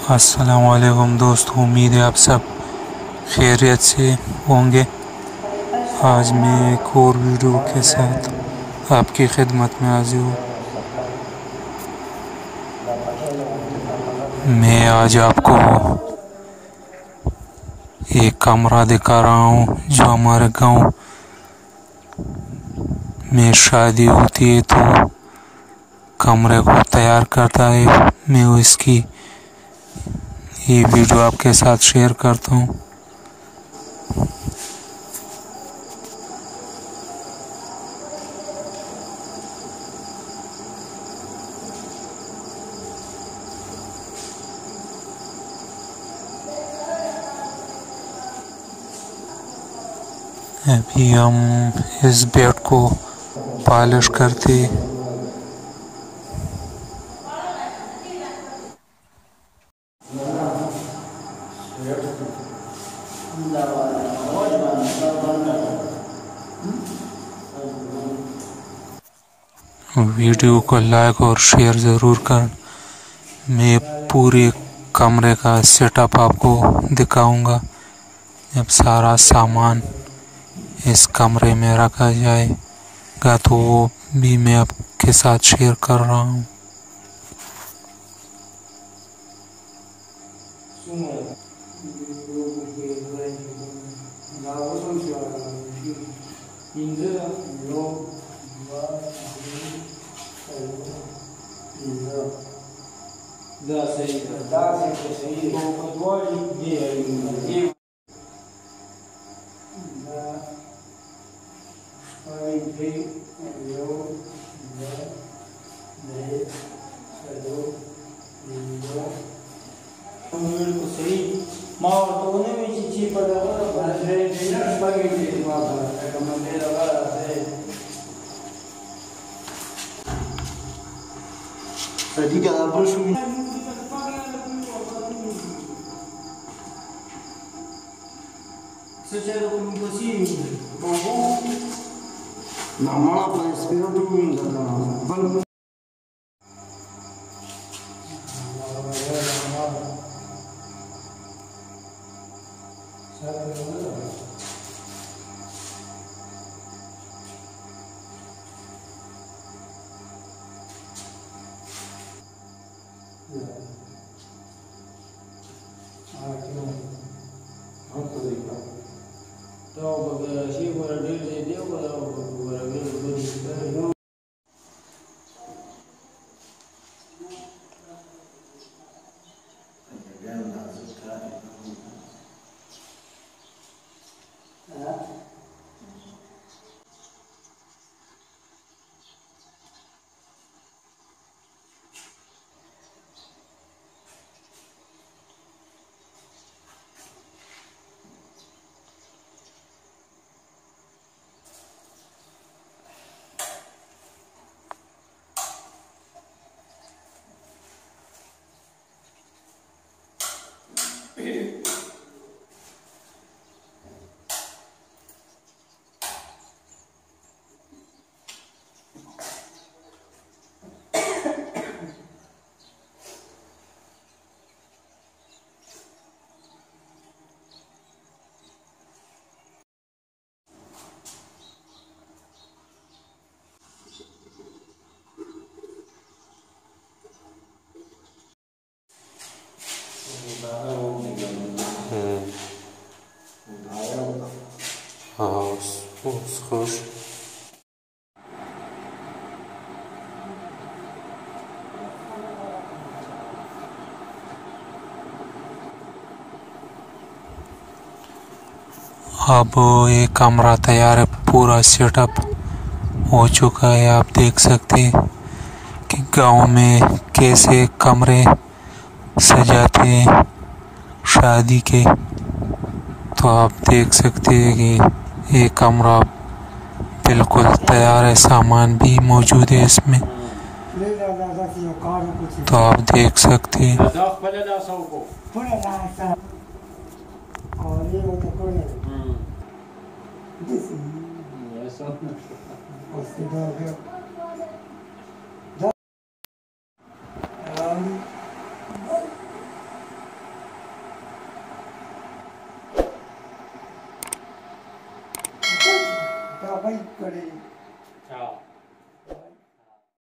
अस्सलामुअलैकुम दोस्तों, उम्मीद है आप सब खैरियत से होंगे। आज मैं एक और वीडियो के साथ आपकी खिदमत में हाजिर हूँ। मैं आज आपको एक कमरा दिखा रहा हूँ जो हमारे गांव में शादी होती है तो कमरे को तैयार करता है। मैं इसकी ये वीडियो आपके साथ शेयर करता हूँ। अभी हम इस बेड को पॉलिश करते। वीडियो को लाइक और शेयर ज़रूर कर। मैं पूरे कमरे का सेटअप आपको दिखाऊंगा जब सारा सामान इस कमरे में रखा जाएगा तो वो भी मैं आपके साथ शेयर कर रहा हूँ। खुश अब ये कमरा तैयार है, पूरा सेटअप हो चुका है। आप देख सकते हैं कि गांव में कैसे कमरे सजाते हैं शादी के। तो आप देख सकते हैं कि ये कमरा बिल्कुल तैयार है, सामान भी मौजूद है इसमें। तो आप देख सकते हैं। भाई कड़े। हाँ